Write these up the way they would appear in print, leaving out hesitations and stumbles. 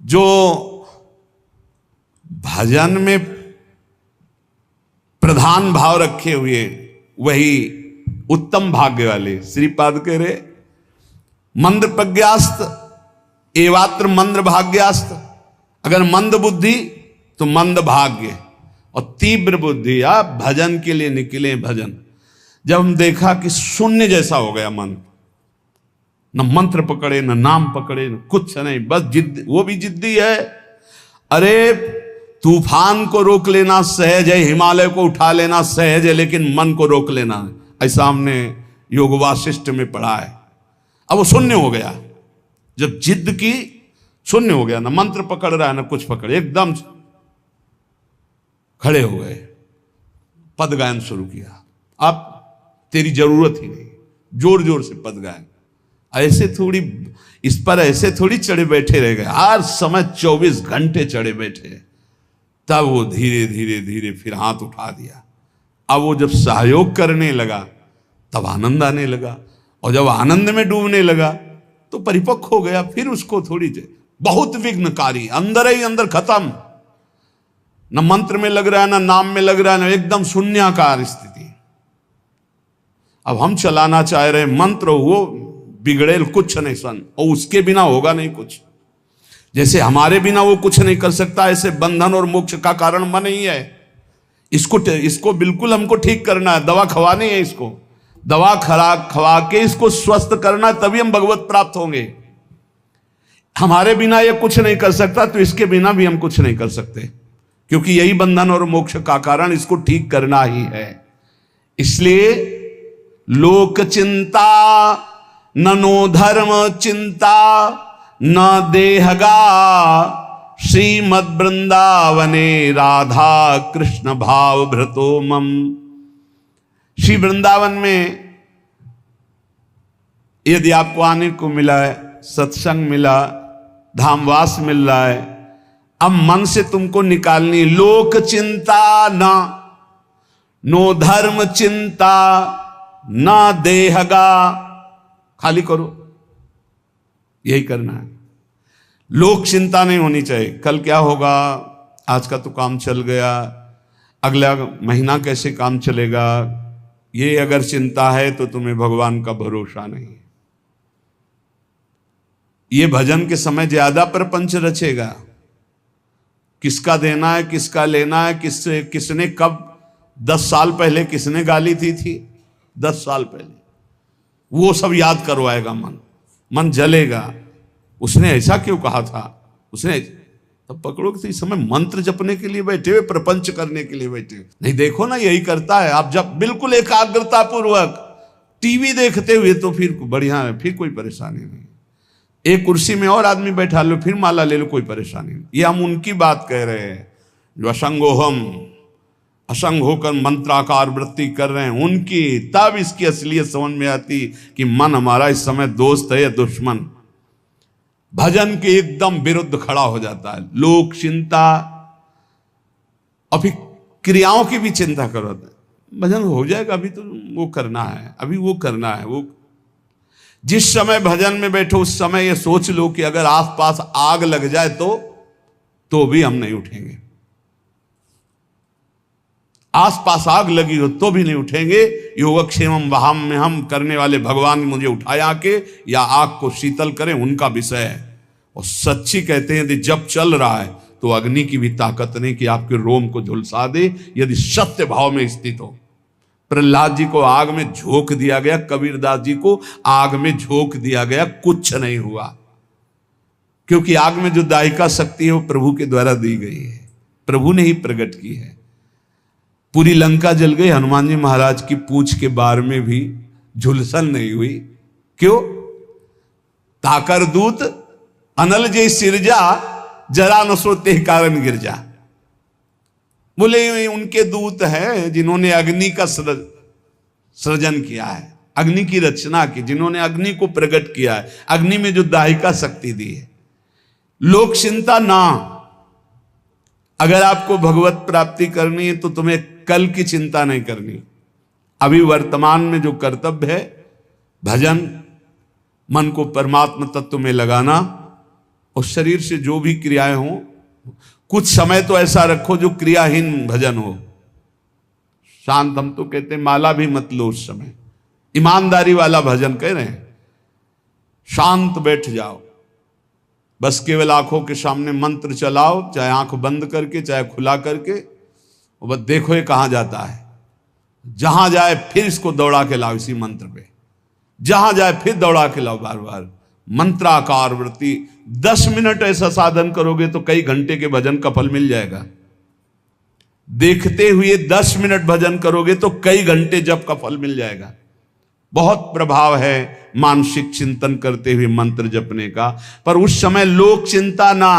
जो भजन में प्रधान भाव रखे हुए वही उत्तम भाग्य वाले। श्रीपाद कह रहे मंद प्रज्ञास्त एवात्र मंद भाग्यास्त। अगर मंद बुद्धि तो मंद भाग्य, और तीव्र बुद्धि आप भजन के लिए निकले। भजन जब हम देखा कि शून्य जैसा हो गया मन, न मंत्र पकड़े न नाम पकड़े न कुछ नहीं, बस जिद, वो भी जिद्दी है। अरे तूफान को रोक लेना सहज है, हिमालय को उठा लेना सहज है, लेकिन मन को रोक लेना, ऐसा हमने योग वासिष्ठ में पढ़ा है। अब वो शून्य हो गया, जब जिद की शून्य हो गया, ना मंत्र पकड़ रहा है ना कुछ पकड़े, एकदम खड़े हो गए, पद गायन शुरू किया। अब तेरी जरूरत ही नहीं, जोर जोर से पद गायन। ऐसे थोड़ी इस पर ऐसे थोड़ी चढ़े बैठे रह गए, हर समय 24 घंटे चढ़े बैठे। तब वो धीरे धीरे धीरे फिर हाथ उठा दिया। अब वो जब सहयोग करने लगा तब आनंद आने लगा, और जब आनंद में डूबने लगा तो परिपक्व हो गया। फिर उसको थोड़ी देर बहुत विघ्नकारी, अंदर ही अंदर खत्म, न मंत्र में लग रहा है ना नाम में लग रहा है, ना एकदम शून्याकार स्थिति। अब हम चलाना चाह रहे मंत्र, वो बिगड़ेल कुछ नहीं सन, और उसके बिना होगा नहीं कुछ। जैसे हमारे बिना वो कुछ नहीं कर सकता, ऐसे बंधन और मोक्ष का कारण मन ही है। इसको बिल्कुल हमको ठीक करना है, दवा खवानी है, इसको दवा खवा के इसको स्वस्थ करना, तभी हम भगवत प्राप्त होंगे। हमारे बिना ये कुछ नहीं कर सकता, तो इसके बिना भी हम कुछ नहीं कर सकते, क्योंकि यही बंधन और मोक्ष का कारण, इसको ठीक करना ही है। इसलिए लोक चिंता ननो धर्म चिंता न देहगा, श्रीमद वृंदावने राधा कृष्ण भाव भ्रतो मम। श्री वृंदावन में यदि आपको आने को मिला है, सत्संग मिला, धामवास मिल रहा है, अब मन से तुमको निकालनी लोक चिंता ना, नो धर्म चिंता ना देहगा, खाली करो, यही करना है। लोक चिंता नहीं होनी चाहिए, कल क्या होगा, आज का तो काम चल गया, अगला महीना कैसे काम चलेगा, ये अगर चिंता है तो तुम्हें भगवान का भरोसा नहीं है। ये भजन के समय ज्यादा प्रपंच रचेगा, किसका देना है, किसका लेना है, किसने कब 10 साल पहले किसने गाली दी थी, 10 साल पहले, वो सब याद करवाएगा। मन जलेगा, उसने ऐसा क्यों कहा था, उसने तब पकड़ो कि इस समय मंत्र जपने के लिए बैठे हुए, प्रपंच करने के लिए बैठे हुए। नहीं देखो ना, यही करता है। आप जब बिल्कुल एकाग्रता पूर्वक टीवी देखते हुए तो फिर बढ़िया है, फिर कोई परेशानी नहीं। एक कुर्सी में और आदमी बैठा लो, फिर माला ले लो, कोई परेशानी नहीं। ये हम उनकी बात कह रहे हैं जो असंग होकर मंत्राकार वृत्ति कर रहे हैं, उनकी। तब इसकी असलियत समझ में आती कि मन हमारा इस समय दोस्त है या दुश्मन। भजन के एकदम विरुद्ध खड़ा हो जाता है। लोक चिंता, और फिर क्रियाओं की भी चिंता करो, भजन हो जाएगा, अभी तो वो करना है, अभी वो करना है। वो जिस समय भजन में बैठो उस समय ये सोच लो कि अगर आसपास आग लग जाए तो भी हम नहीं उठेंगे। आसपास आग लगी हो तो भी नहीं उठेंगे। योगक्षेमम वहाम में हम करने वाले भगवान मुझे उठाए आके, या आग को शीतल करें, उनका विषय है। और सच्ची कहते हैं यदि जब चल रहा है तो अग्नि की भी ताकत नहीं कि आपके रोम को झुलसा दे, यदि सत्य भाव में स्थित हो। प्रहलाद जी को आग में झोंक दिया गया, कबीरदास जी को आग में झोंक दिया गया, कुछ नहीं हुआ, क्योंकि आग में जो दायिका शक्ति है वो प्रभु के द्वारा दी गई है, प्रभु ने ही प्रकट की है। पूरी लंका जल गई, हनुमान जी महाराज की पूंछ के बार में भी झुलसन नहीं हुई। क्यों? ताकर दूत अनल जय सिरजा, जरा न सोते कारण गिरजा। बोले उनके दूत हैं जिन्होंने अग्नि का सृजन किया है, अग्नि की रचना की, जिन्होंने अग्नि को प्रकट किया है, अग्नि में जो दाहिका शक्ति दी है। लोक चिंता ना, अगर आपको भगवत प्राप्ति करनी है तो तुम्हें कल की चिंता नहीं करनी। अभी वर्तमान में जो कर्तव्य है, भजन, मन को परमात्मा तत्व में लगाना, और शरीर से जो भी क्रियाएं हों, कुछ समय तो ऐसा रखो जो क्रियाहीन भजन हो। शांत, हम तो कहते हैं माला भी मत लो उस समय, ईमानदारी वाला भजन कह रहे हैं। शांत बैठ जाओ, बस केवल आंखों के सामने मंत्र चलाओ, चाहे आंख बंद करके चाहे खुला करके, और बस देखो ये कहां जाता है। जहां जाए फिर इसको दौड़ा के लाओ इसी मंत्र पे, जहां जाए फिर दौड़ा के लाओ बार बार। मंत्राकार वृत्ति 10 मिनट ऐसा साधन करोगे तो कई घंटे के भजन का फल मिल जाएगा। देखते हुए 10 मिनट भजन करोगे तो कई घंटे जप का फल मिल जाएगा। बहुत प्रभाव है मानसिक चिंतन करते हुए मंत्र जपने का। पर उस समय लोक चिंता ना,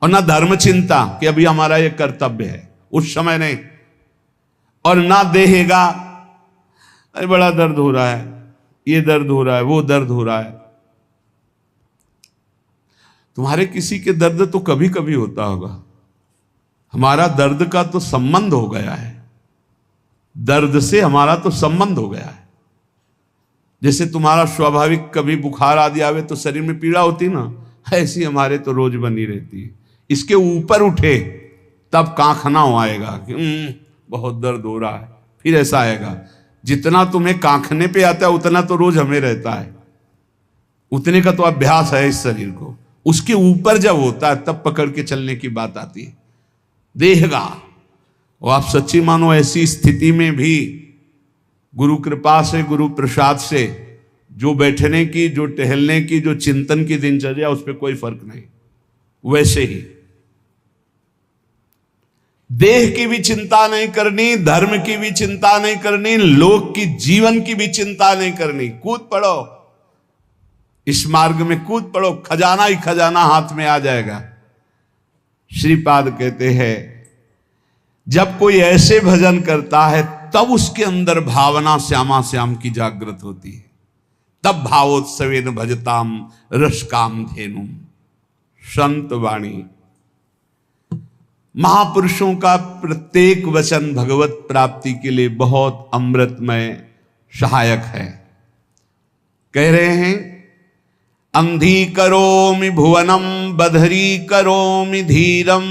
और ना धर्म चिंता कि अभी हमारा ये कर्तव्य है, उस समय नहीं। और ना देहेगा अरे बड़ा दर्द हो रहा है, ये दर्द हो रहा है, वो दर्द हो रहा है। तुम्हारे किसी के दर्द तो कभी कभी होता होगा, हमारा दर्द का तो संबंध हो गया है, दर्द से हमारा तो संबंध हो गया है। जैसे तुम्हारा स्वाभाविक कभी बुखार आदि आवे तो शरीर में पीड़ा होती ना, ऐसी हमारे तो रोज बनी रहती है। इसके ऊपर उठे तब कांखना आएगा कि बहुत दर्द हो रहा है, फिर ऐसा आएगा। जितना तुम्हें कांखने पे आता है उतना तो रोज हमें रहता है, उतने का तो अभ्यास है इस शरीर को। उसके ऊपर जब होता है तब पकड़ के चलने की बात आती है। देहगा, और आप सच्ची मानो ऐसी स्थिति में भी गुरु कृपा से, गुरु प्रसाद से जो बैठने की, जो टहलने की, जो चिंतन की दिनचर्या, उस पर कोई फर्क नहीं। वैसे ही देह की भी चिंता नहीं करनी, धर्म की भी चिंता नहीं करनी, लोक की जीवन की भी चिंता नहीं करनी। कूद पड़ो, इस मार्ग में कूद पड़ो, खजाना ही खजाना हाथ में आ जाएगा। श्रीपाद कहते हैं जब कोई ऐसे भजन करता है तब उसके अंदर भावना श्यामा श्याम की जागृत होती है। तब भावोत्सवेन भजताम रस काम धेनुम। संत वाणी, महापुरुषों का प्रत्येक वचन भगवत प्राप्ति के लिए बहुत अमृतमय सहायक है। कह रहे हैं अंधी करोमि भुवनम बधरी करोमि धीरम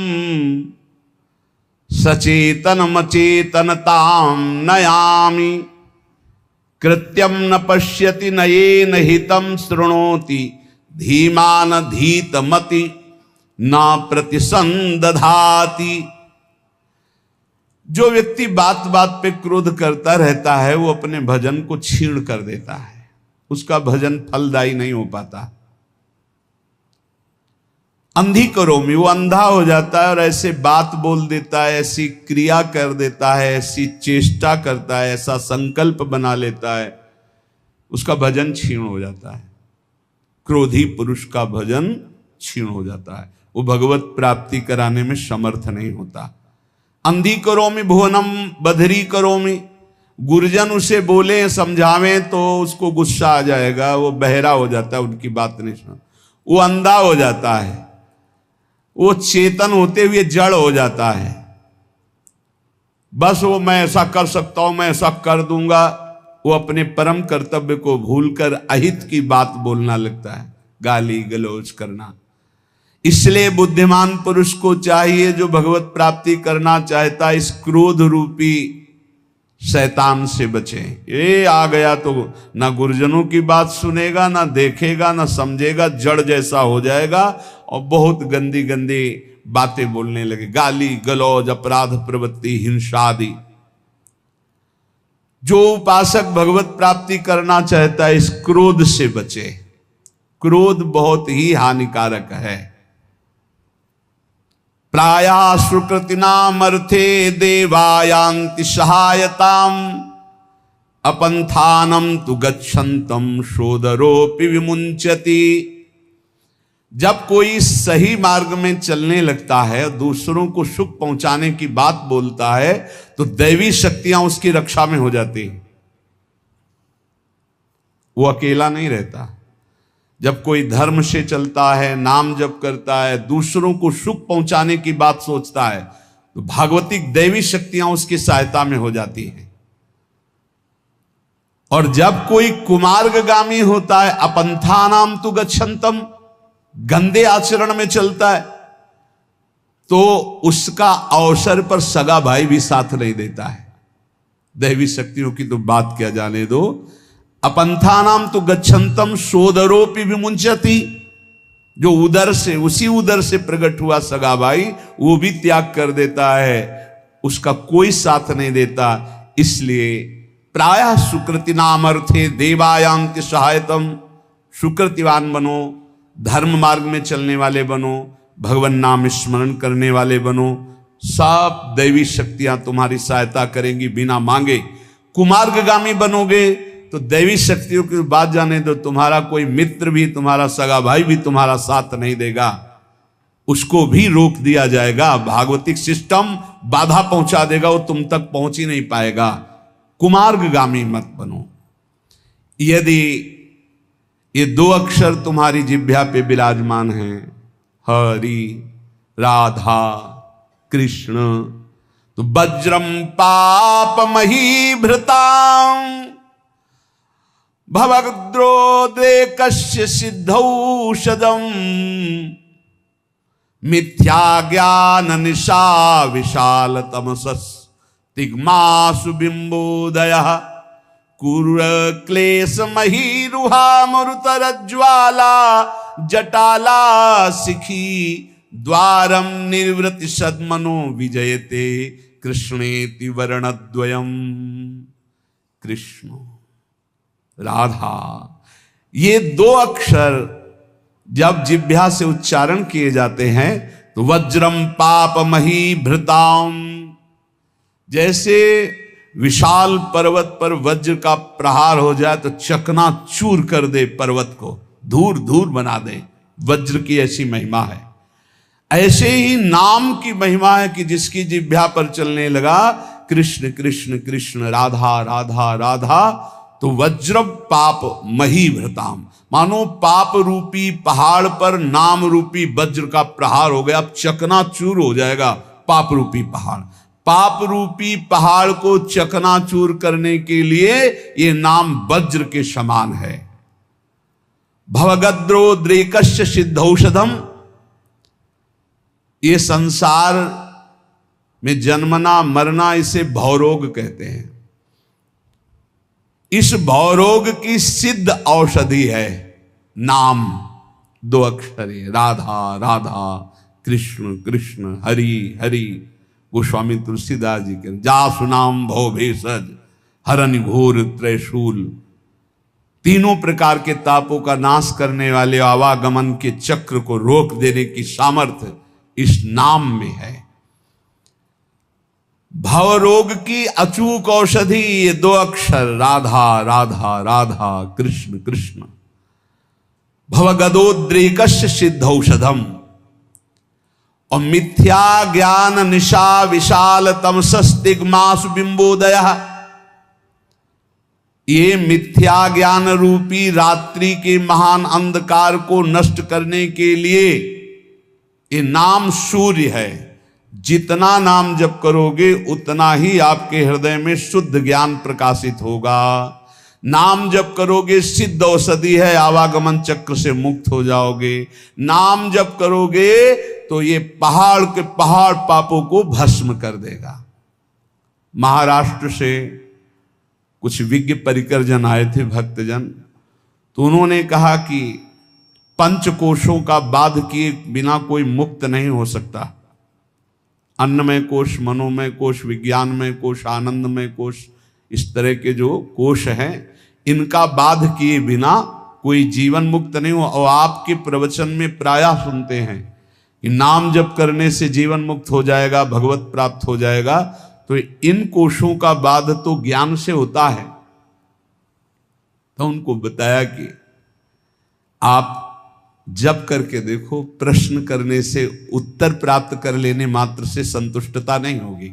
सचेतनम चेतनताम नयामि कृत्यम न पश्यति नयेन हितम शृणोति धीमान धीतमति ना प्रतिसंदधाति। जो व्यक्ति बात बात पे क्रोध करता रहता है वो अपने भजन को छीण कर देता है, उसका भजन फलदायी नहीं हो पाता। अंधी करोमि, वो अंधा हो जाता है और ऐसे बात बोल देता है, ऐसी क्रिया कर देता है, ऐसी चेष्टा करता है, ऐसा संकल्प बना लेता है, उसका भजन क्षीण हो जाता है। क्रोधी पुरुष का भजन क्षीण हो जाता है, वो भगवत प्राप्ति कराने में समर्थ नहीं होता। अंधी करोमि भुवनम बधरी करोमि, गुरुजन उसे बोले समझावें तो उसको गुस्सा आ जाएगा, वो बहरा हो जाता है, उनकी बात नहीं सुन, वो अंधा हो जाता है, वो चेतन होते हुए जड़ हो जाता है। बस वो मैं ऐसा कर सकता हूं, मैं ऐसा कर दूंगा, वो अपने परम कर्तव्य को भूलकर अहित की बात बोलना लगता है, गाली गलौज करना। इसलिए बुद्धिमान पुरुष को चाहिए, जो भगवत प्राप्ति करना चाहता, इस क्रोध रूपी शैतान से बचे। ये आ गया तो ना गुरुजनों की बात सुनेगा, ना देखेगा, ना समझेगा, जड़ जैसा हो जाएगा और बहुत गंदी गंदी बातें बोलने लगे, गाली गलौज, अपराध प्रवृत्ति, हिंसा आदि। जो उपासक भगवत प्राप्ति करना चाहता है इस क्रोध से बचे। क्रोध बहुत ही हानिकारक है। प्राया सुकृतिनामर्थे देवायांति सहायताम अपंथानम तु गच्छन्तम शोदरोपि विमुंचति। जब कोई सही मार्ग में चलने लगता है और दूसरों को सुख पहुंचाने की बात बोलता है तो दैवी शक्तियां उसकी रक्षा में हो जाती हैं, वो अकेला नहीं रहता। जब कोई धर्म से चलता है, नाम जप करता है, दूसरों को सुख पहुंचाने की बात सोचता है तो भागवतिक दैवी शक्तियां उसकी सहायता में हो जाती हैं। और जब कोई कुमार्गगामी होता है, अपंथानाम तु गच्छन्तम, गंदे आचरण में चलता है तो उसका अवसर पर सगा भाई भी साथ नहीं देता है। दैवी शक्तियों की तो बात क्या जाने दो। अपंथानाम तो गच्छन्तम सोदरोपि विमुंचति, जो उदर से, उसी उदर से प्रकट हुआ सगा भाई वो भी त्याग कर देता है, उसका कोई साथ नहीं देता। इसलिए प्रायः सुकृति नाम अर्थे देवायांति सहायतम, सुकृतिवान बनो, धर्म मार्ग में चलने वाले बनो, भगवान नाम स्मरण करने वाले बनो, सब दैवी शक्तियां तुम्हारी सहायता करेंगी बिना मांगे। कुमार्गगामी बनोगे तो दैवी शक्तियों की बात जाने दो, तुम्हारा कोई मित्र भी, तुम्हारा सगा भाई भी तुम्हारा साथ नहीं देगा, उसको भी रोक दिया जाएगा। भागवतिक सिस्टम बाधा पहुंचा देगा, वो तुम तक पहुंच ही नहीं पाएगा। कुमार्गगामी मत बनो। यदि ये दो अक्षर तुम्हारी जिह्वा पे विराजमान हैं, हरि राधा कृष्ण, तो वज्रम पापमही भृतां भवद्रोदेकस्य सिद्धौषधम मिथ्या ज्ञान निशा विशाल तमसस् तिग्मासु बिंबोदयः कुर क्लेश महीरुहा मरुतरज्ज्वाला जटाला सिखी द्वारम निर्वृति सद्मनो विजयते कृष्णेति वर्णद्वयम्। कृष्ण राधा, ये दो अक्षर जब जिह्वा से उच्चारण किए जाते हैं तो वज्रम पापमही भृताम, जैसे विशाल पर्वत पर वज्र का प्रहार हो जाए तो चकना चूर कर दे, पर्वत को धूर धूर बना दे, वज्र की ऐसी महिमा है। ऐसे ही नाम की महिमा है कि जिसकी जिह्वा पर चलने लगा कृष्ण कृष्ण कृष्ण राधा राधा राधा, तो वज्र पाप मही भृताम, मानो पाप रूपी पहाड़ पर नाम रूपी वज्र का प्रहार हो गया, अब चकनाचूर हो जाएगा पाप रूपी पहाड़। पाप रूपी पहाड़ को चकनाचूर करने के लिए ये नाम वज्र के समान है। भवगद्रोद्रेकस्य सिद्धौषधम, ये संसार में जन्मना मरना इसे भवरोग कहते हैं। इस भवरोग की सिद्ध औषधि है नाम, दो अक्षर है, राधा राधा कृष्ण कृष्ण हरि हरि। गोस्वामी तुलसीदास जी के जासु नाम भव भेषज हरन घोर त्रैशूल, तीनों प्रकार के तापों का नाश करने वाले आवागमन के चक्र को रोक देने की सामर्थ्य इस नाम में है। भवरोग की अचूक औषधि ये दो अक्षर राधा राधा राधा कृष्ण कृष्ण। भवगदोद्रेकस्य सिद्धौषधम, और मिथ्या ज्ञान निशा विशाल तमसस्तिग्मासु बिंबोदयः, ये मिथ्या ज्ञान रूपी रात्रि के महान अंधकार को नष्ट करने के लिए ये नाम सूर्य है। जितना नाम जप करोगे उतना ही आपके हृदय में शुद्ध ज्ञान प्रकाशित होगा। नाम जप करोगे सिद्ध औषधि है, आवागमन चक्र से मुक्त हो जाओगे। नाम जप करोगे तो ये पहाड़ के पहाड़ पापों को भस्म कर देगा। महाराष्ट्र से कुछ विज्ञ परिकर जन आए थे, भक्तजन, तो उन्होंने कहा कि पंचकोशों का बाध किए बिना कोई मुक्त नहीं हो सकता। अन्नमय कोश, मनोमय कोश, विज्ञानमय कोश, आनंदमय कोश, इस तरह के जो कोश हैं इनका बाध किए बिना कोई जीवन मुक्त नहीं हो। और आपके प्रवचन में प्रायः सुनते हैं कि नाम जप करने से जीवन मुक्त हो जाएगा, भगवत प्राप्त हो जाएगा। तो इन कोशों का बाध तो ज्ञान से होता है। तो उनको बताया कि आप जप करके देखो, प्रश्न करने से उत्तर प्राप्त कर लेने मात्र से संतुष्टता नहीं होगी।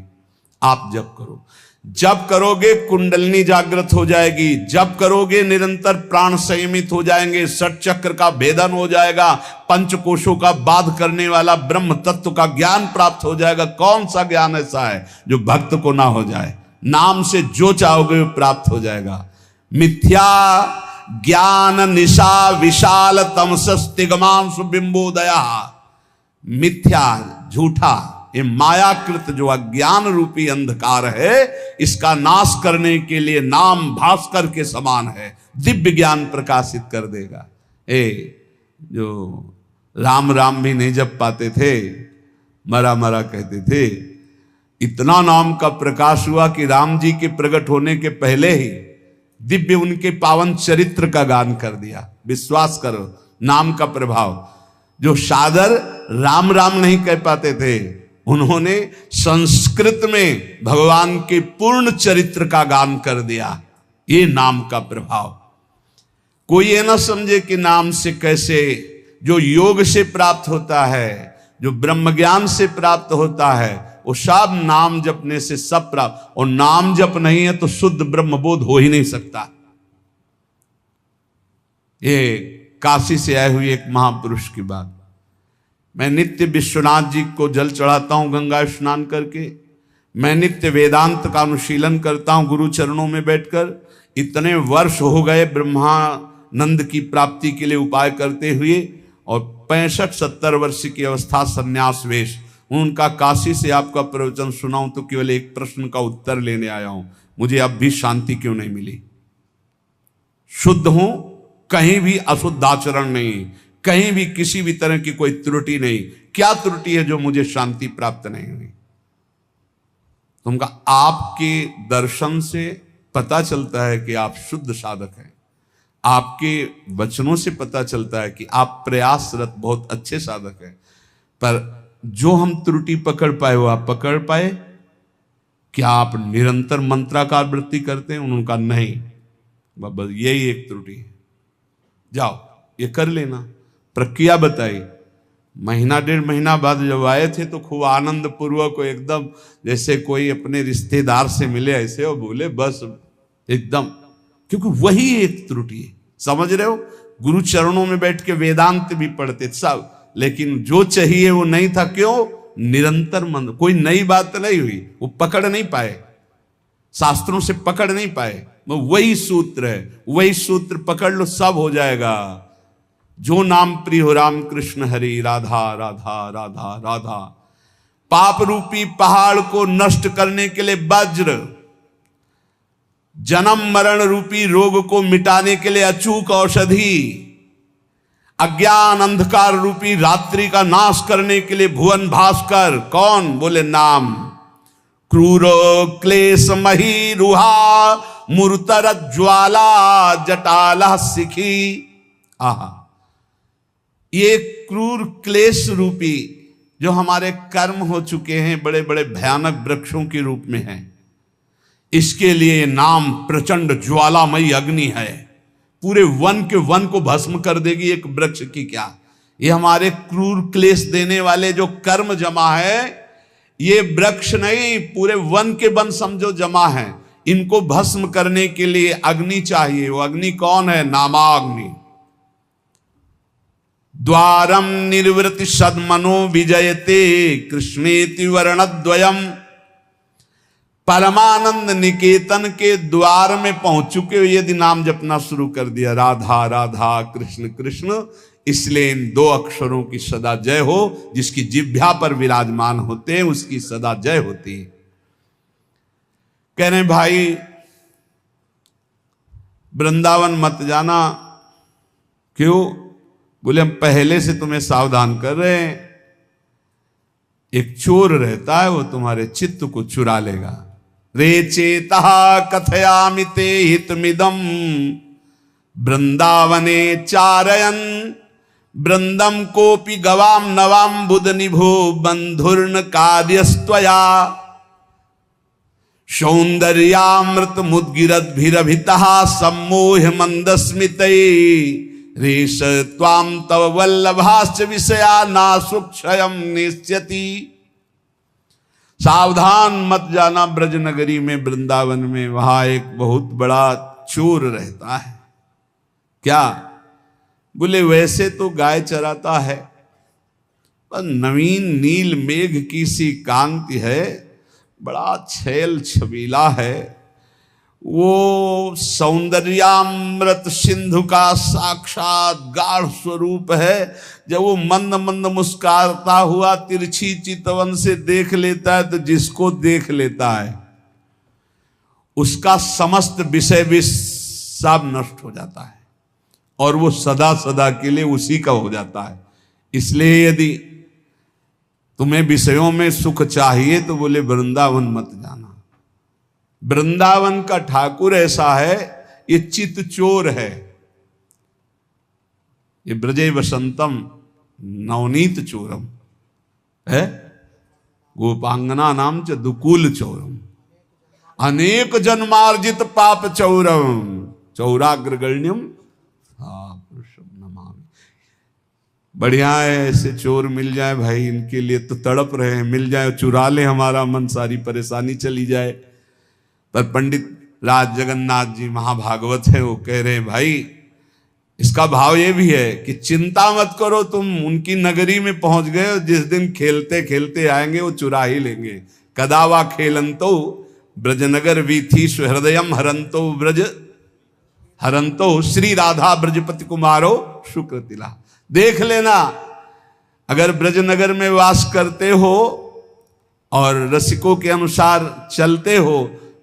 आप जप करो, जप करोगे कुंडलिनी जागृत हो जाएगी, जप करोगे निरंतर प्राण संयमित हो जाएंगे, षट चक्र का भेदन हो जाएगा, पंचकोशों का बाध करने वाला ब्रह्म तत्व का ज्ञान प्राप्त हो जाएगा। कौन सा ज्ञान ऐसा है जो भक्त को ना हो जाए? नाम से जो चाहोगे वो प्राप्त हो जाएगा। मिथ्या ज्ञान निशा विशाल तमसस्तिगमांशु बिंबोदया। मिथ्या झूठा ये मायाकृत जो अज्ञान रूपी अंधकार है, इसका नाश करने के लिए नाम भास्कर के समान है, दिव्य ज्ञान प्रकाशित कर देगा। जो राम राम भी नहीं जप पाते थे, मरा मरा कहते थे, इतना नाम का प्रकाश हुआ कि राम जी के प्रकट होने के पहले ही दिव्य उनके पावन चरित्र का गान कर दिया। विश्वास करो, नाम का प्रभाव। जो सादर राम राम नहीं कह पाते थे, उन्होंने संस्कृत में भगवान के पूर्ण चरित्र का गान कर दिया। ये नाम का प्रभाव। कोई ये ना समझे कि नाम से कैसे, जो योग से प्राप्त होता है, जो ब्रह्म ज्ञान से प्राप्त होता है, वो सब नाम जपने से सब प्राप्त। और नाम जप नहीं है तो शुद्ध ब्रह्म बोध हो ही नहीं सकता। ये काशी से आए हुए एक महापुरुष की बात। मैं नित्य विश्वनाथ जी को जल चढ़ाता हूं गंगा स्नान करके। मैं नित्य वेदांत का अनुशीलन करता हूं गुरु चरणों में बैठकर। इतने वर्ष हो गए ब्रह्मानंद की प्राप्ति के लिए उपाय करते हुए, और 65-70 वर्ष की अवस्था संन्यास वेश। उनका काशी से आपका प्रवचन सुनाऊं तो केवल एक प्रश्न का उत्तर लेने आया हूं, मुझे अब भी शांति क्यों नहीं मिली? शुद्ध हूं, कहीं भी अशुद्ध आचरण नहीं, कहीं भी किसी भी तरह की कोई त्रुटि नहीं। क्या त्रुटि है जो मुझे शांति प्राप्त नहीं हुई? तुमका आपके दर्शन से पता चलता है कि आप शुद्ध साधक हैं। आपके वचनों से पता चलता है कि आप प्रयासरत बहुत अच्छे साधक हैं। पर जो हम त्रुटि पकड़ पाए वो आप पकड़ पाए? क्या आप निरंतर मंत्राकार वृत्ति करते हैं? उनका नहीं, बस यही एक त्रुटि है। जाओ ये कर लेना। प्रक्रिया बताई। महीना 1.5 महीना बाद जब आए थे तो खूब आनंद पूर्वक एकदम जैसे कोई अपने रिश्तेदार से मिले ऐसे, और बोले बस एकदम, क्योंकि वही एक त्रुटि है। समझ रहे हो? गुरु चरणों में बैठ के वेदांत भी पढ़ते सब, लेकिन जो चाहिए वो नहीं था। क्यों? निरंतर मन, कोई नई बात नहीं हुई, वो पकड़ नहीं पाए, शास्त्रों से पकड़ नहीं पाए। वही सूत्र है, वही सूत्र पकड़ लो, सब हो जाएगा। जो नाम प्रिय हो राम कृष्ण हरि, राधा राधा राधा राधा। पाप रूपी पहाड़ को नष्ट करने के लिए वज्र, जन्म मरण रूपी रोग को मिटाने के लिए अचूक औषधि, अज्ञान अंधकार रूपी रात्रि का नाश करने के लिए भुवन भास्कर। कौन? बोले नाम। क्रूरो क्लेश मही रुहा मूर्तर ज्वाला जटाला सिखी। आहा, ये क्रूर क्लेश रूपी जो हमारे कर्म हो चुके हैं, बड़े बड़े भयानक वृक्षों के रूप में हैं, इसके लिए नाम प्रचंड ज्वालामयी अग्नि है। पूरे वन के वन को भस्म कर देगी एक वृक्ष की क्या। ये हमारे क्रूर क्लेश देने वाले जो कर्म जमा है, ये वृक्ष नहीं, पूरे वन के वन समझो जमा है। इनको भस्म करने के लिए अग्नि चाहिए। वो अग्नि कौन है? नामाग्नि। द्वारम निर्वृति सदमनो विजयते कृष्णेति वर्णद्वयम। परमानंद निकेतन के द्वार में पहुंच चुके हो यदि नाम जपना शुरू कर दिया, राधा राधा कृष्ण कृष्ण, इसलिए इन 2 अक्षरों की सदा जय हो। जिसकी जिह्वा पर विराजमान होते हैं उसकी सदा जय होती है। कह रहे भाई वृंदावन मत जाना। क्यों? बोले हम पहले से तुम्हें सावधान कर रहे हैं। एक चोर रहता है, वो तुम्हारे चित्त को चुरा लेगा। रे चेता कथयामि ते हितमिदम वृंदावने चारयन वृंदम कोपि गवाम नवाम बुध निभो बंधुर्न कार्यस्त्वया सौंदर्यामृत मुद्गिरद्भिरभितः सम्मोह मंदस्मितै रेश त्वाम तव वल्लभाश्च विषया नासुक्षयम निश्चति। सावधान मत जाना ब्रज नगरी में, वृंदावन में, वहां एक बहुत बड़ा चोर रहता है। क्या? बोले वैसे तो गाय चराता है, पर नवीन नील मेघ की सी कांति है, बड़ा छैल छबीला है, वो सौंदर्यामृत सिंधु का साक्षात गाढ़ स्वरूप है। जब वो मंद मंद मुस्कुराता हुआ तिरछी चितवन से देख लेता है तो जिसको देख लेता है उसका समस्त विषय विष सब नष्ट हो जाता है और वो सदा सदा के लिए उसी का हो जाता है। इसलिए यदि तुम्हें विषयों में सुख चाहिए तो बोले वृंदावन मत जाना। वृंदावन का ठाकुर ऐसा है, ये चित चोर है, ये ब्रजे वसंतम नवनीत चोरम है, गोपांगना नाम च दुकूल चोरम, अनेक जन्मार्जित पाप चौरम, चौराग्रगण्यम नमामि। बढ़िया है, ऐसे चोर मिल जाए भाई, इनके लिए तो तड़प रहे हैं, मिल जाए चुरा ले हमारा मन, सारी परेशानी चली जाए। पर पंडित राज जगन्नाथ जी महाभागवत है, वो कह रहे हैं भाई इसका भाव ये भी है कि चिंता मत करो, तुम उनकी नगरी में पहुंच गए हो, जिस दिन खेलते खेलते आएंगे वो चुरा ही लेंगे। कदावा खेलंतो ब्रजनगर वीथी सुहृदयम हरंतो ब्रज हरंतो श्री राधा ब्रजपति कुमारो शुक्र तिला। देख लेना, अगर ब्रजनगर में वास करते हो और रसिकों के अनुसार चलते हो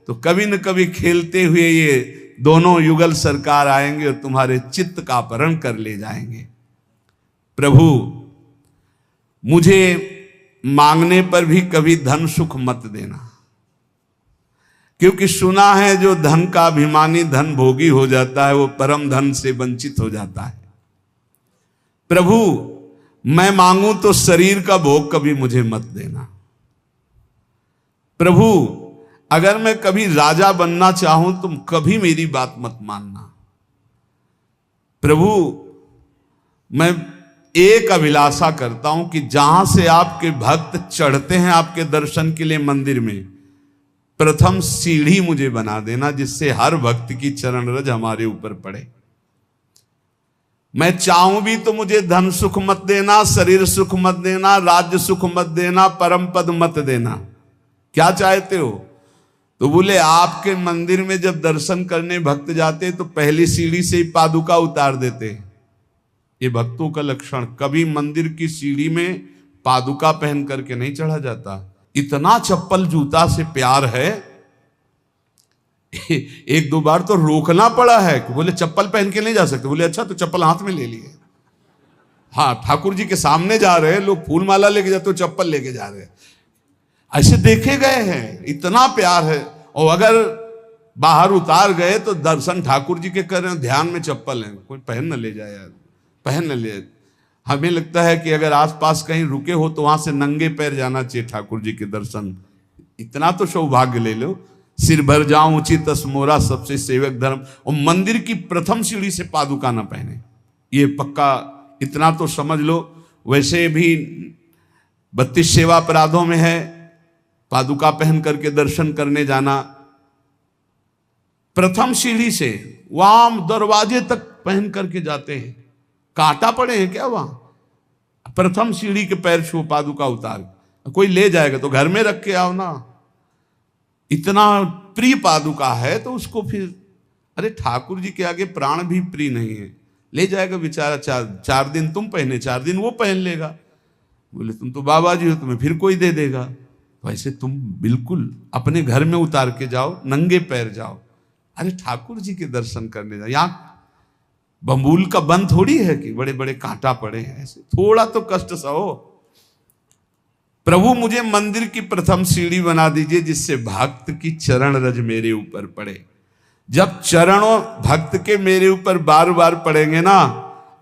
तो कभी न कभी खेलते हुए ये दोनों युगल सरकार आएंगे और तुम्हारे चित्त का अपहरण कर ले जाएंगे। प्रभु मुझे मांगने पर भी कभी धन सुख मत देना, क्योंकि सुना है जो धन का अभिमानी धन भोगी हो जाता है वो परम धन से वंचित हो जाता है। प्रभु मैं मांगू तो शरीर का भोग कभी मुझे मत देना। प्रभु अगर मैं कभी राजा बनना चाहूं तुम कभी मेरी बात मत मानना। प्रभु मैं एक अभिलाषा करता हूं कि जहां से आपके भक्त चढ़ते हैं आपके दर्शन के लिए मंदिर में, प्रथम सीढ़ी मुझे बना देना जिससे हर भक्त की चरण रज हमारे ऊपर पड़े। मैं चाहूं भी तो मुझे धन सुख मत देना, शरीर सुख मत देना, राज्य सुख मत देना, परम पद मत देना। क्या चाहते हो? तो बोले आपके मंदिर में जब दर्शन करने भक्त जाते तो पहली सीढ़ी से ही पादुका उतार देते। ये भक्तों का लक्षण, कभी मंदिर की सीढ़ी में पादुका पहन करके नहीं चढ़ा जाता। इतना चप्पल जूता से प्यार है, एक दो बार तो रोकना पड़ा है कि बोले चप्पल पहन के नहीं जा सकते। बोले अच्छा तो चप्पल हाथ में ले लिए। हाँ, ठाकुर जी के सामने जा रहे हैं लोग, फूल माला लेके जाते हो, चप्पल लेके जा रहे हैं, ऐसे देखे गए हैं। इतना प्यार है। और अगर बाहर उतार गए तो दर्शन ठाकुर जी के कर रहे हैं, ध्यान में चप्पल है, कोई पहन न ले जाए यार, पहन न ले। हमें लगता है कि अगर आसपास कहीं रुके हो तो वहां से नंगे पैर जाना चाहिए ठाकुर जी के दर्शन। इतना तो सौभाग्य ले लो, सिर भर जाऊं उचित मोरा सबसे सेवक धर्म। और मंदिर की प्रथम सीढ़ी से पादुका न पहने, ये पक्का इतना तो समझ लो। वैसे भी 32 सेवा अपराधों में है पादुका पहन करके दर्शन करने जाना। प्रथम सीढ़ी से वहां दरवाजे तक पहन करके जाते हैं, कांटा पड़े हैं क्या वहां? प्रथम सीढ़ी के पैर छू पादुका उतार, कोई ले जाएगा तो घर में रख के आओ ना। इतना प्रिय पादुका है तो उसको फिर, अरे ठाकुर जी के आगे प्राण भी प्रिय नहीं है, ले जाएगा बेचारा। चार दिन तुम पहने, 4 दिन वो पहन लेगा। बोले तुम तो बाबा जी हो, तुम्हें फिर कोई दे देगा। वैसे तुम बिल्कुल अपने घर में उतार के जाओ, नंगे पैर जाओ। अरे ठाकुर जी के दर्शन करने जाओ। यहाँ बम्बूल का बंद थोड़ी है कि बड़े बड़े कांटा पड़े हैं, ऐसे थोड़ा तो कष्ट सहो। प्रभु मुझे मंदिर की प्रथम सीढ़ी बना दीजिए जिससे भक्त की चरण रज मेरे ऊपर पड़े। जब चरणों भक्त के मेरे ऊपर बार बार पड़ेंगे ना,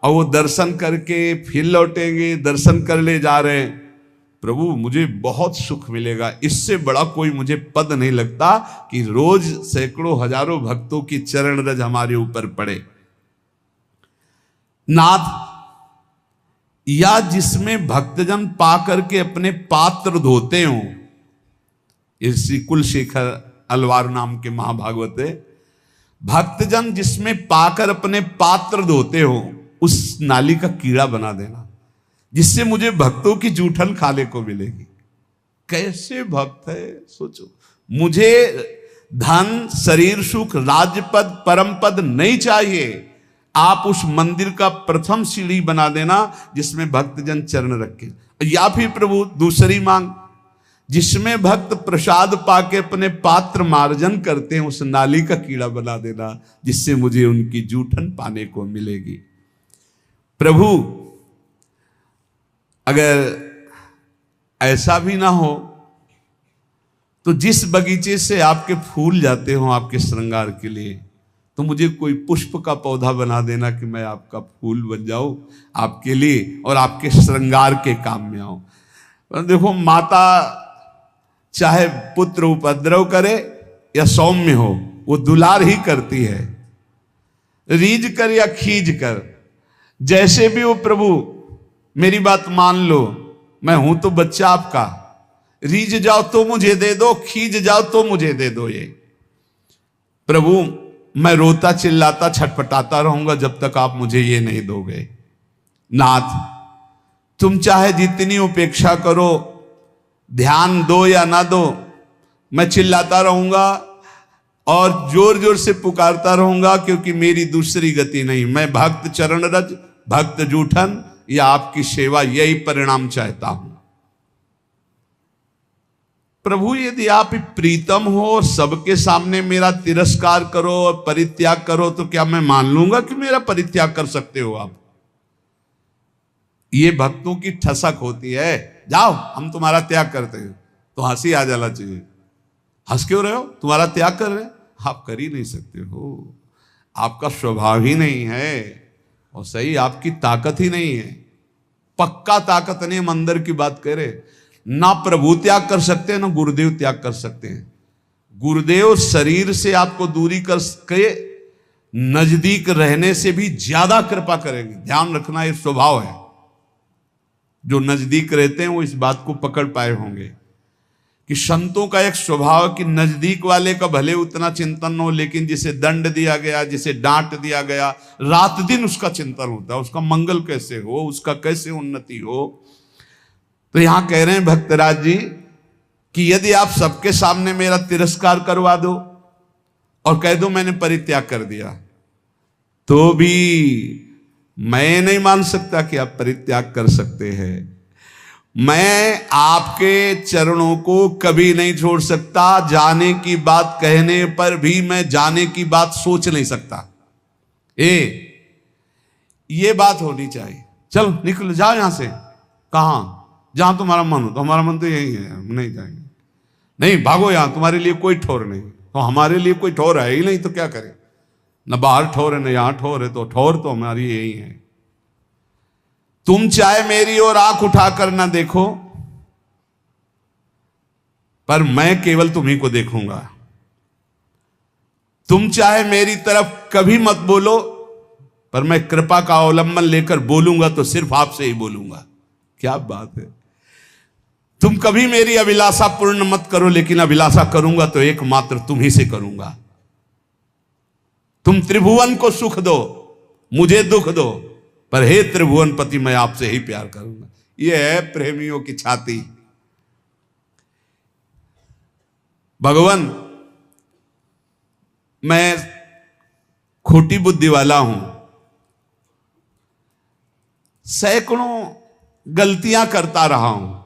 और वो दर्शन करके फिर लौटेंगे, दर्शन कर ले जा रहे हैं, प्रभु मुझे बहुत सुख मिलेगा। इससे बड़ा कोई मुझे पद नहीं लगता कि रोज सैकड़ों हजारों भक्तों की चरण रज हमारे ऊपर पड़े। नाथ या जिसमें भक्तजन पा करके अपने पात्र धोते हो, इसी कुलशेखर अलवार नाम के महाभागवत है, भक्तजन जिसमें पाकर अपने पात्र धोते हो उस नाली का कीड़ा बना देना जिससे मुझे भक्तों की जूठन खाने को मिलेगी। कैसे भक्त है सोचो। मुझे धन, शरीर सुख, राज्यपद, परम पद नहीं चाहिए। आप उस मंदिर का प्रथम सीढ़ी बना देना जिसमें भक्तजन चरण रखे, या फिर प्रभु दूसरी मांग, जिसमें भक्त प्रसाद पाके अपने पात्र मार्जन करते हैं, उस नाली का कीड़ा बना देना जिससे मुझे उनकी जूठन पाने को मिलेगी। प्रभु अगर ऐसा भी ना हो तो जिस बगीचे से आपके फूल जाते हो आपके श्रृंगार के लिए, तो मुझे कोई पुष्प का पौधा बना देना कि मैं आपका फूल बन जाऊं आपके लिए और आपके श्रृंगार के काम में आऊं। देखो, माता चाहे पुत्र उपद्रव करे या सौम्य हो, वो दुलार ही करती है, रीझ कर या खींच कर, जैसे भी हो। प्रभु मेरी बात मान लो, मैं हूं तो बच्चा आपका, रीझ जाओ तो मुझे दे दो, खींच जाओ तो मुझे दे दो। ये प्रभु मैं रोता चिल्लाता छटपटाता रहूंगा जब तक आप मुझे ये नहीं दोगे। नाथ तुम चाहे जितनी उपेक्षा करो, ध्यान दो या ना दो, मैं चिल्लाता रहूंगा और जोर जोर से पुकारता रहूंगा, क्योंकि मेरी दूसरी गति नहीं। मैं भक्त चरण रज, भक्त जूठन या आपकी सेवा, यही परिणाम चाहता हूं। प्रभु यदि आप प्रीतम हो, सबके सामने मेरा तिरस्कार करो और परित्याग करो, तो क्या मैं मान लूंगा कि मेरा परित्याग कर सकते हो आप? ये भक्तों की ठसक होती है, जाओ हम तुम्हारा त्याग करते हैं, तो हंसी आ जाना चाहिए। हंस क्यों रहे हो? तुम्हारा त्याग कर रहे हैं, आप कर ही नहीं सकते हो, आपका स्वभाव ही नहीं है, और सही आपकी ताकत ही नहीं है, पक्का ताकत नहीं। हम अंदर की बात कह रहे, ना प्रभु त्याग कर सकते हैं ना गुरुदेव त्याग कर सकते हैं। गुरुदेव शरीर से आपको दूरी कर के नजदीक रहने से भी ज्यादा कृपा करेंगे, ध्यान रखना, ये स्वभाव है। जो नजदीक रहते हैं वो इस बात को पकड़ पाए होंगे कि संतों का एक स्वभाव कि नजदीक वाले का भले उतना चिंतन न हो, लेकिन जिसे दंड दिया गया, जिसे डांट दिया गया, रात दिन उसका चिंतन होता है, उसका मंगल कैसे हो, उसका कैसे उन्नति हो। तो यहां कह रहे हैं भक्तराज जी कि यदि आप सबके सामने मेरा तिरस्कार करवा दो और कह दो मैंने परित्याग कर दिया, तो भी मैं नहीं मान सकता कि आप परित्याग कर सकते हैं। मैं आपके चरणों को कभी नहीं छोड़ सकता, जाने की बात कहने पर भी मैं जाने की बात सोच नहीं सकता। ये बात होनी चाहिए। चलो निकल जाओ यहां से। कहां? जहां तुम्हारा मन हो। तो हमारा मन तो यही है, हम नहीं जाएंगे। नहीं भागो, यहां तुम्हारे लिए कोई ठोर नहीं। तो हमारे लिए कोई ठोर है ही नहीं, तो क्या करें? न बाहर ठोर है न यहां ठोर है, तो ठोर तो हमारी यही है। तुम चाहे मेरी ओर आंख उठाकर ना देखो, पर मैं केवल तुम्ही को देखूंगा। तुम चाहे मेरी तरफ कभी मत बोलो, पर मैं कृपा का अवलंबन लेकर बोलूंगा तो सिर्फ आपसे ही बोलूंगा। क्या बात है! तुम कभी मेरी अभिलाषा पूर्ण मत करो, लेकिन अभिलाषा करूंगा तो एकमात्र तुम ही से करूंगा। तुम त्रिभुवन को सुख दो, मुझे दुख दो, पर हे त्रिभुवन पति मैं आपसे ही प्यार करूंगा। यह है प्रेमियों की छाती। भगवान, मैं खोटी बुद्धि वाला हूं, सैकड़ों गलतियां करता रहा हूं।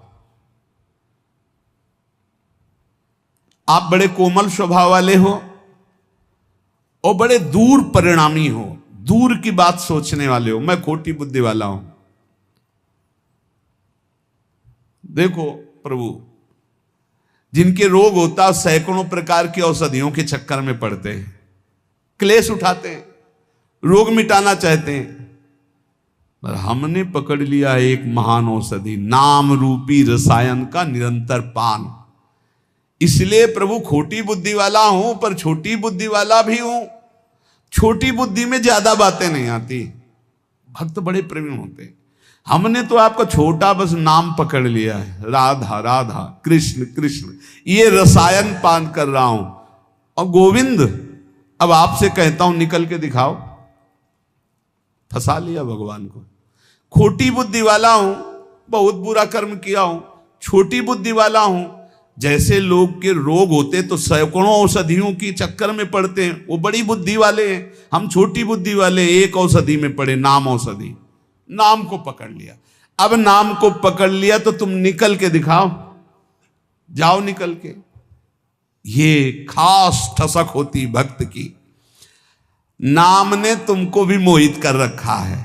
आप बड़े कोमल स्वभाव वाले हो और बड़े दूर परिणामी हो, दूर की बात सोचने वाले हो। मैं खोटी बुद्धि वाला हूं। देखो प्रभु, जिनके रोग होता सैकड़ों प्रकार की औषधियों के चक्कर में पड़ते हैं, क्लेश उठाते हैं, रोग मिटाना चाहते हैं, पर हमने पकड़ लिया एक महान औषधि, नाम रूपी रसायन का निरंतर पान। इसलिए प्रभु खोटी बुद्धि वाला हूं, पर छोटी बुद्धि वाला भी हूं। छोटी बुद्धि में ज्यादा बातें नहीं आती। भक्त बड़े प्रेमी होते हैं। हमने तो आपका छोटा बस नाम पकड़ लिया है, राधा राधा कृष्ण कृष्ण, ये रसायन पान कर रहा हूं। और गोविंद, अब आपसे कहता हूं निकल के दिखाओ। फंसा लिया भगवान को। खोटी बुद्धि वाला हूं, बहुत बुरा कर्म किया हूं, छोटी बुद्धि वाला हूं, जैसे लोग के रोग होते तो सैकड़ों औषधियों की चक्कर में पड़ते हैं, वो बड़ी बुद्धि वाले हैं, हम छोटी बुद्धि वाले, एक औषधि में पड़े, नाम औषधि, नाम को पकड़ लिया। अब नाम को पकड़ लिया तो तुम निकल के दिखाओ, जाओ निकल के। ये खास ठसक होती भक्त की, नाम ने तुमको भी मोहित कर रखा है।